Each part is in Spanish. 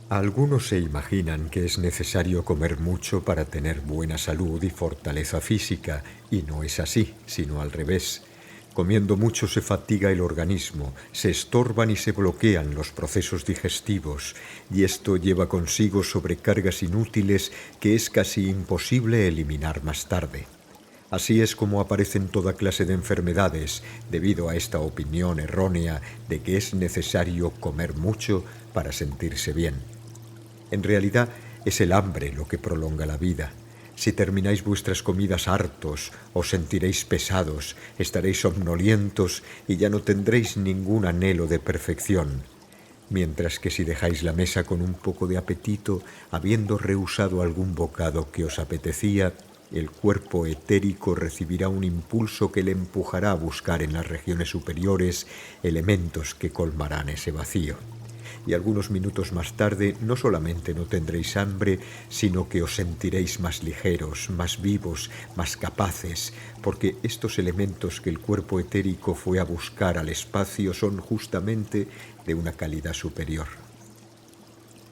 Algunos se imaginan que es necesario comer mucho para tener buena salud y fortaleza física, y no es así, sino al revés. Comiendo mucho se fatiga el organismo, se estorban y se bloquean los procesos digestivos, y esto lleva consigo sobrecargas inútiles que es casi imposible eliminar más tarde. Así es como aparecen toda clase de enfermedades debido a esta opinión errónea de que es necesario comer mucho para sentirse bien. En realidad es el hambre lo que prolonga la vida. Si termináis vuestras comidas hartos, os sentiréis pesados, estaréis somnolientos y ya no tendréis ningún anhelo de perfección. Mientras que si dejáis la mesa con un poco de apetito, habiendo rehusado algún bocado que os apetecía, el cuerpo etérico recibirá un impulso que le empujará a buscar en las regiones superiores elementos que colmarán ese vacío. Y algunos minutos más tarde no solamente no tendréis hambre, sino que os sentiréis más ligeros, más vivos, más capaces, porque estos elementos que el cuerpo etérico fue a buscar al espacio son justamente de una calidad superior.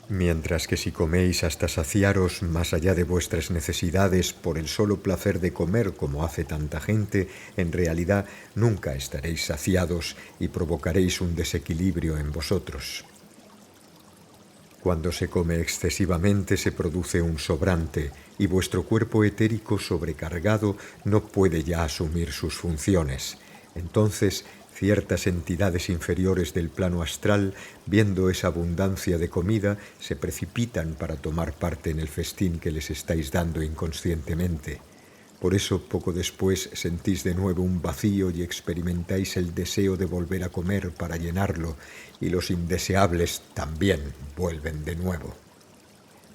Mientras que si coméis hasta saciaros más allá de vuestras necesidades por el solo placer de comer como hace tanta gente, en realidad nunca estaréis saciados y provocaréis un desequilibrio en vosotros. Cuando se come excesivamente se produce un sobrante y vuestro cuerpo etérico sobrecargado no puede ya asumir sus funciones. Entonces, ciertas entidades inferiores del plano astral, viendo esa abundancia de comida, se precipitan para tomar parte en el festín que les estáis dando inconscientemente. Por eso, poco después, sentís de nuevo un vacío y experimentáis el deseo de volver a comer para llenarlo, y los indeseables también vuelven de nuevo.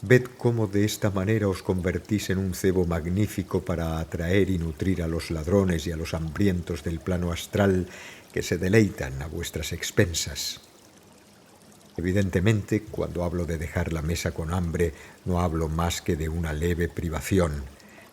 Ved cómo de esta manera os convertís en un cebo magnífico para atraer y nutrir a los ladrones y a los hambrientos del plano astral que se deleitan a vuestras expensas. Evidentemente, cuando hablo de dejar la mesa con hambre, no hablo más que de una leve privación.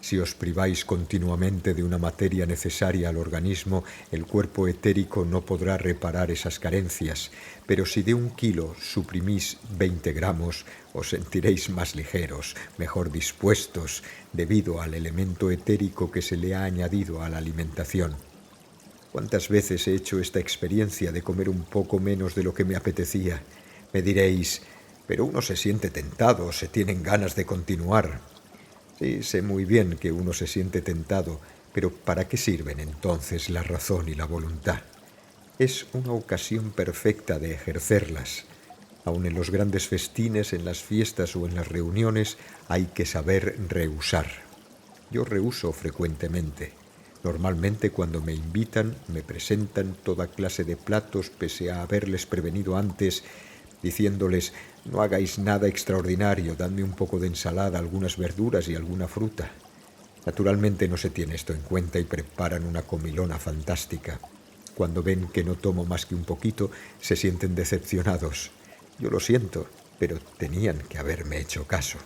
Si os priváis continuamente de una materia necesaria al organismo, el cuerpo etérico no podrá reparar esas carencias, pero si de 1 kilo suprimís 20 gramos, os sentiréis más ligeros, mejor dispuestos, debido al elemento etérico que se le ha añadido a la alimentación. ¿Cuántas veces he hecho esta experiencia de comer un poco menos de lo que me apetecía? Me diréis, pero uno se siente tentado, se tienen ganas de continuar. Sí, sé muy bien que uno se siente tentado, pero ¿para qué sirven entonces la razón y la voluntad? Es una ocasión perfecta de ejercerlas. Aun en los grandes festines, en las fiestas o en las reuniones, hay que saber rehusar. Yo rehuso frecuentemente. Normalmente cuando me invitan, me presentan toda clase de platos pese a haberles prevenido antes, diciéndoles, no hagáis nada extraordinario, dadme un poco de ensalada, algunas verduras y alguna fruta. Naturalmente no se tiene esto en cuenta y preparan una comilona fantástica. Cuando ven que no tomo más que un poquito, se sienten decepcionados. Yo lo siento, pero tenían que haberme hecho caso.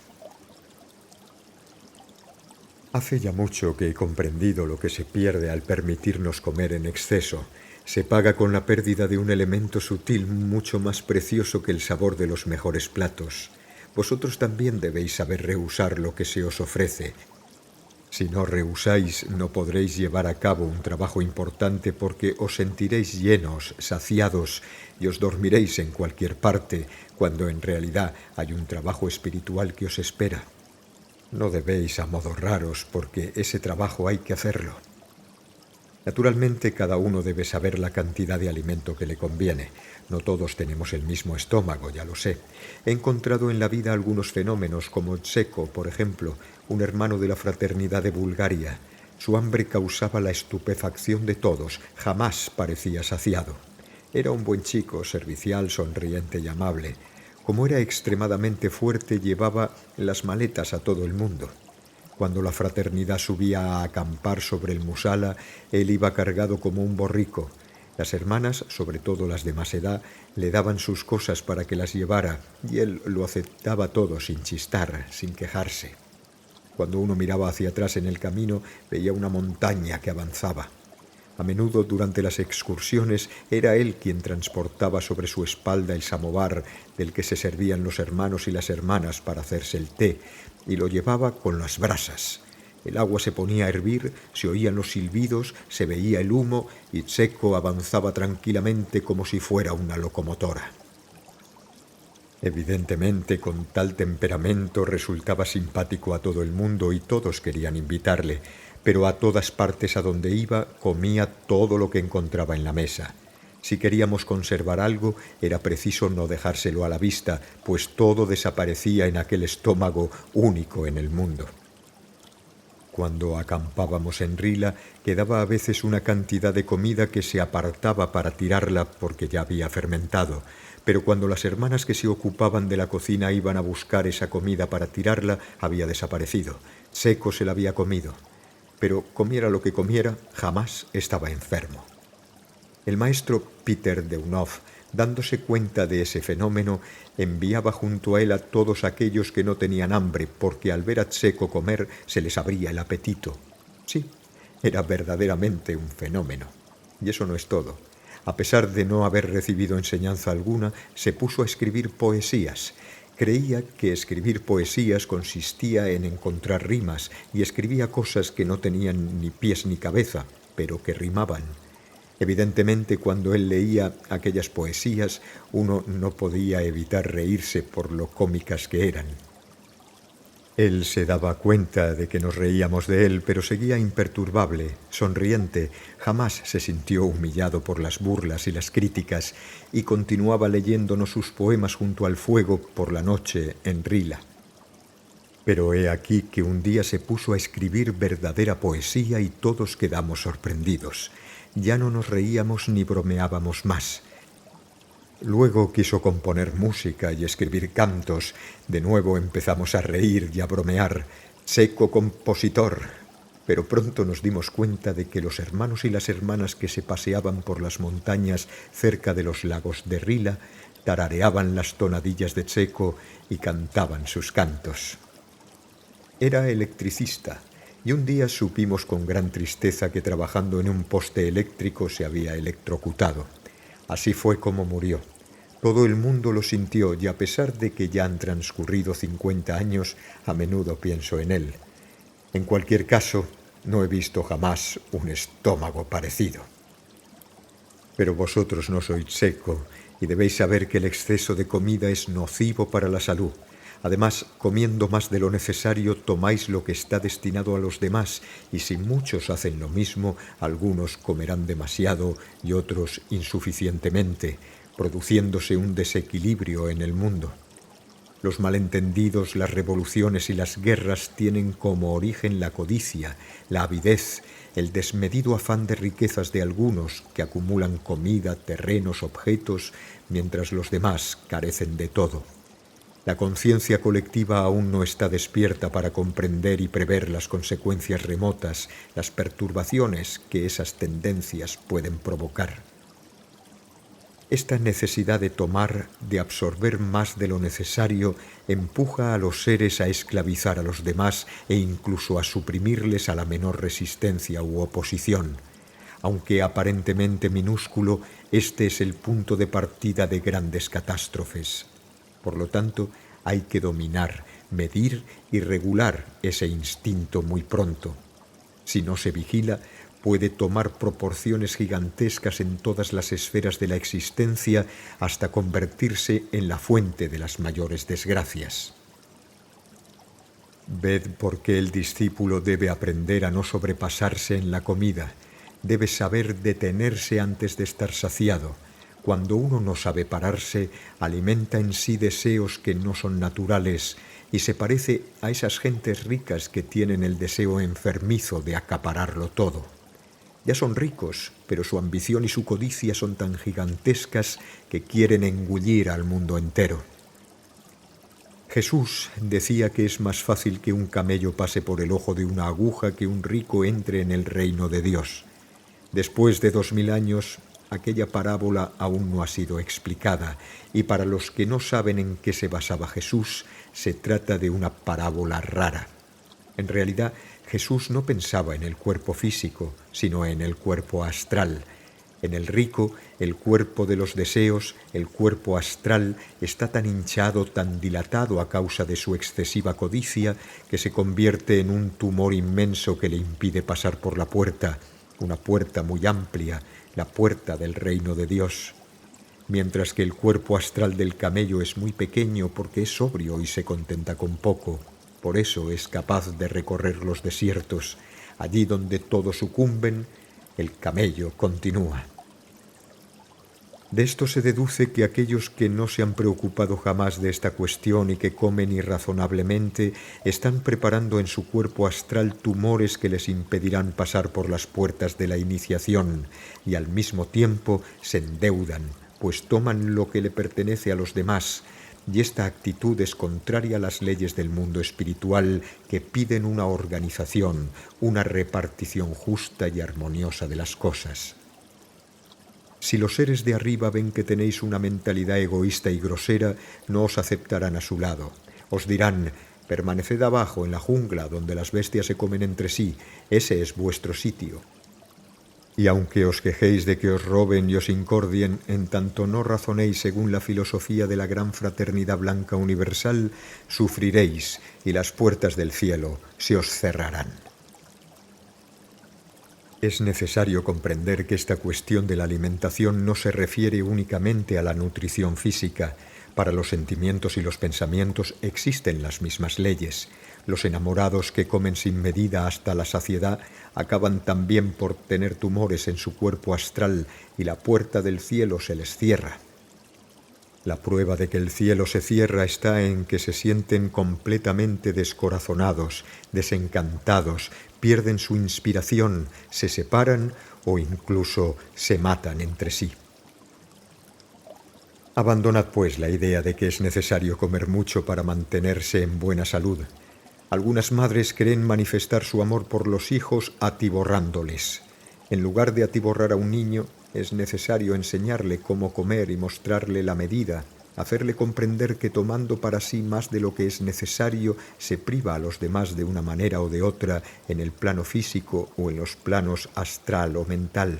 Hace ya mucho que he comprendido lo que se pierde al permitirnos comer en exceso. Se paga con la pérdida de un elemento sutil mucho más precioso que el sabor de los mejores platos. Vosotros también debéis saber rehusar lo que se os ofrece. Si no rehusáis, no podréis llevar a cabo un trabajo importante porque os sentiréis llenos, saciados, y os dormiréis en cualquier parte, cuando en realidad hay un trabajo espiritual que os espera. No debéis amodorraros porque ese trabajo hay que hacerlo. Naturalmente, cada uno debe saber la cantidad de alimento que le conviene. No todos tenemos el mismo estómago, ya lo sé. He encontrado en la vida algunos fenómenos, como Tseco, por ejemplo, un hermano de la fraternidad de Bulgaria. Su hambre causaba la estupefacción de todos, jamás parecía saciado. Era un buen chico, servicial, sonriente y amable. Como era extremadamente fuerte, llevaba las maletas a todo el mundo. Cuando la fraternidad subía a acampar sobre el Musala, él iba cargado como un borrico. Las hermanas, sobre todo las de más edad, le daban sus cosas para que las llevara, y él lo aceptaba todo sin chistar, sin quejarse. Cuando uno miraba hacia atrás en el camino, veía una montaña que avanzaba. A menudo durante las excursiones era él quien transportaba sobre su espalda el samovar del que se servían los hermanos y las hermanas para hacerse el té, y lo llevaba con las brasas. El agua se ponía a hervir, se oían los silbidos, se veía el humo y Txeko avanzaba tranquilamente como si fuera una locomotora. Evidentemente, con tal temperamento resultaba simpático a todo el mundo y todos querían invitarle, pero a todas partes a donde iba comía todo lo que encontraba en la mesa. Si queríamos conservar algo, era preciso no dejárselo a la vista, pues todo desaparecía en aquel estómago único en el mundo. Cuando acampábamos en Rila, quedaba a veces una cantidad de comida que se apartaba para tirarla porque ya había fermentado, pero cuando las hermanas que se ocupaban de la cocina iban a buscar esa comida para tirarla, había desaparecido. Txeko se la había comido, pero comiera lo que comiera, jamás estaba enfermo. El maestro Peter Deunoff, dándose cuenta de ese fenómeno, enviaba junto a él a todos aquellos que no tenían hambre, porque al ver a Txeko comer se les abría el apetito. Sí, era verdaderamente un fenómeno. Y eso no es todo. A pesar de no haber recibido enseñanza alguna, se puso a escribir poesías. Creía que escribir poesías consistía en encontrar rimas, y escribía cosas que no tenían ni pies ni cabeza, pero que rimaban. Evidentemente, cuando él leía aquellas poesías, uno no podía evitar reírse por lo cómicas que eran. Él se daba cuenta de que nos reíamos de él, pero seguía imperturbable, sonriente, jamás se sintió humillado por las burlas y las críticas, y continuaba leyéndonos sus poemas junto al fuego por la noche en Rila. Pero he aquí que un día se puso a escribir verdadera poesía y todos quedamos sorprendidos. Ya no nos reíamos ni bromeábamos más. Luego quiso componer música y escribir cantos. De nuevo empezamos a reír y a bromear. Txeko compositor. Pero pronto nos dimos cuenta de que los hermanos y las hermanas que se paseaban por las montañas cerca de los lagos de Rila tarareaban las tonadillas de Txeko y cantaban sus cantos. Era electricista, y un día supimos con gran tristeza que trabajando en un poste eléctrico se había electrocutado. Así fue como murió. Todo el mundo lo sintió y a pesar de que ya han transcurrido 50 años, a menudo pienso en él. En cualquier caso, no he visto jamás un estómago parecido. Pero vosotros no sois Txeko y debéis saber que el exceso de comida es nocivo para la salud. Además, comiendo más de lo necesario, tomáis lo que está destinado a los demás, y si muchos hacen lo mismo, algunos comerán demasiado y otros insuficientemente, produciéndose un desequilibrio en el mundo. Los malentendidos, las revoluciones y las guerras tienen como origen la codicia, la avidez, el desmedido afán de riquezas de algunos que acumulan comida, terrenos, objetos, mientras los demás carecen de todo. La conciencia colectiva aún no está despierta para comprender y prever las consecuencias remotas, las perturbaciones que esas tendencias pueden provocar. Esta necesidad de tomar, de absorber más de lo necesario, empuja a los seres a esclavizar a los demás e incluso a suprimirles a la menor resistencia u oposición. Aunque aparentemente minúsculo, este es el punto de partida de grandes catástrofes. Por lo tanto, hay que dominar, medir y regular ese instinto muy pronto. Si no se vigila, puede tomar proporciones gigantescas en todas las esferas de la existencia hasta convertirse en la fuente de las mayores desgracias. Ved por qué el discípulo debe aprender a no sobrepasarse en la comida, debe saber detenerse antes de estar saciado. Cuando uno no sabe pararse, alimenta en sí deseos que no son naturales y se parece a esas gentes ricas que tienen el deseo enfermizo de acapararlo todo. Ya son ricos, pero su ambición y su codicia son tan gigantescas que quieren engullir al mundo entero. Jesús decía que es más fácil que un camello pase por el ojo de una aguja que un rico entre en el reino de Dios. Después de 2000 años, aquella parábola aún no ha sido explicada, y para los que no saben en qué se basaba Jesús, se trata de una parábola rara. En realidad, Jesús no pensaba en el cuerpo físico, sino en el cuerpo astral. En el rico, el cuerpo de los deseos, el cuerpo astral, está tan hinchado, tan dilatado a causa de su excesiva codicia, que se convierte en un tumor inmenso que le impide pasar por la puerta, una puerta muy amplia, la puerta del reino de Dios. Mientras que el cuerpo astral del camello es muy pequeño porque es sobrio y se contenta con poco. Por eso es capaz de recorrer los desiertos. Allí donde todos sucumben, el camello continúa. De esto se deduce que aquellos que no se han preocupado jamás de esta cuestión y que comen irrazonablemente están preparando en su cuerpo astral tumores que les impedirán pasar por las puertas de la iniciación y al mismo tiempo se endeudan, pues toman lo que le pertenece a los demás, y esta actitud es contraria a las leyes del mundo espiritual que piden una organización, una repartición justa y armoniosa de las cosas. Si los seres de arriba ven que tenéis una mentalidad egoísta y grosera, no os aceptarán a su lado. Os dirán: permaneced abajo en la jungla donde las bestias se comen entre sí, ese es vuestro sitio. Y aunque os quejéis de que os roben y os incordien, en tanto no razonéis según la filosofía de la gran fraternidad blanca universal, sufriréis y las puertas del cielo se os cerrarán. Es necesario comprender que esta cuestión de la alimentación no se refiere únicamente a la nutrición física. Para los sentimientos y los pensamientos existen las mismas leyes. Los enamorados que comen sin medida hasta la saciedad acaban también por tener tumores en su cuerpo astral y la puerta del cielo se les cierra. La prueba de que el cielo se cierra está en que se sienten completamente descorazonados, desencantados, pierden su inspiración, se separan o incluso se matan entre sí. Abandonad pues la idea de que es necesario comer mucho para mantenerse en buena salud. Algunas madres creen manifestar su amor por los hijos atiborrándoles. En lugar de atiborrar a un niño, es necesario enseñarle cómo comer y mostrarle la medida, hacerle comprender que tomando para sí más de lo que es necesario se priva a los demás de una manera o de otra en el plano físico o en los planos astral o mental.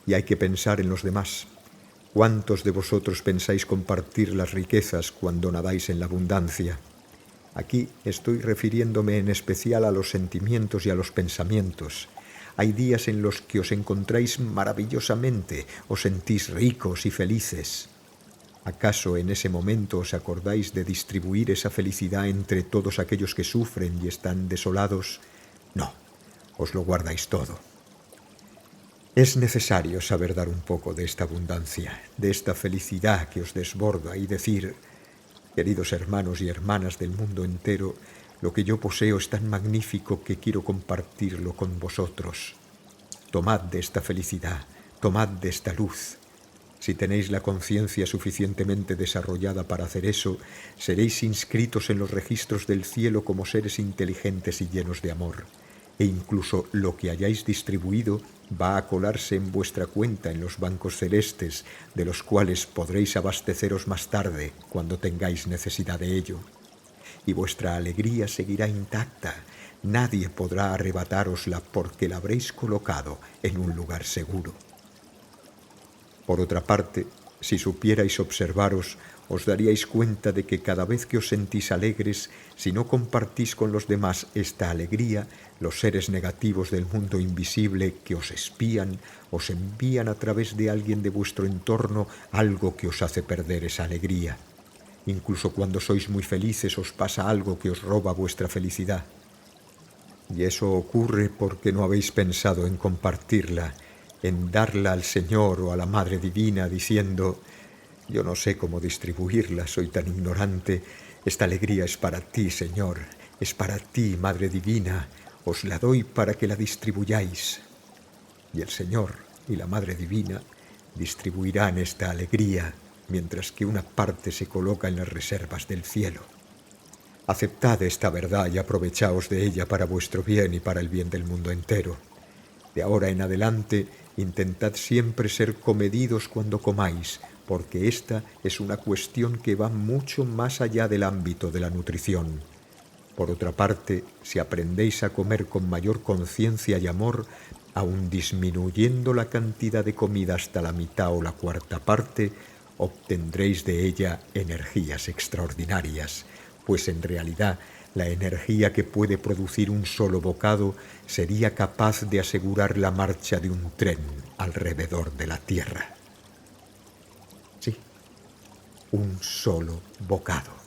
Y hay que pensar en los demás. ¿Cuántos de vosotros pensáis compartir las riquezas cuando nadáis en la abundancia? Aquí estoy refiriéndome en especial a los sentimientos y a los pensamientos. Hay días en los que os encontráis maravillosamente, os sentís ricos y felices. ¿Acaso en ese momento os acordáis de distribuir esa felicidad entre todos aquellos que sufren y están desolados? No, os lo guardáis todo. Es necesario saber dar un poco de esta abundancia, de esta felicidad que os desborda y decir: queridos hermanos y hermanas del mundo entero, lo que yo poseo es tan magnífico que quiero compartirlo con vosotros. Tomad de esta felicidad, tomad de esta luz. Si tenéis la conciencia suficientemente desarrollada para hacer eso, seréis inscritos en los registros del cielo como seres inteligentes y llenos de amor. E incluso lo que hayáis distribuido va a colarse en vuestra cuenta en los bancos celestes, de los cuales podréis abasteceros más tarde, cuando tengáis necesidad de ello. Y vuestra alegría seguirá intacta. Nadie podrá arrebatárosla porque la habréis colocado en un lugar seguro. Por otra parte, si supierais observaros, os daríais cuenta de que cada vez que os sentís alegres, si no compartís con los demás esta alegría, los seres negativos del mundo invisible que os espían, os envían a través de alguien de vuestro entorno algo que os hace perder esa alegría. Incluso cuando sois muy felices os pasa algo que os roba vuestra felicidad. Y eso ocurre porque no habéis pensado en compartirla, en darla al Señor o a la Madre Divina diciendo: yo no sé cómo distribuirla, soy tan ignorante, esta alegría es para ti, Señor, es para ti, Madre Divina, os la doy para que la distribuyáis. Y el Señor y la Madre Divina distribuirán esta alegría, mientras que una parte se coloca en las reservas del cielo. Aceptad esta verdad y aprovechaos de ella para vuestro bien y para el bien del mundo entero. De ahora en adelante, intentad siempre ser comedidos cuando comáis, porque esta es una cuestión que va mucho más allá del ámbito de la nutrición. Por otra parte, si aprendéis a comer con mayor conciencia y amor, aun disminuyendo la cantidad de comida hasta la mitad o la cuarta parte, obtendréis de ella energías extraordinarias, pues en realidad la energía que puede producir un solo bocado sería capaz de asegurar la marcha de un tren alrededor de la Tierra. Sí, un solo bocado.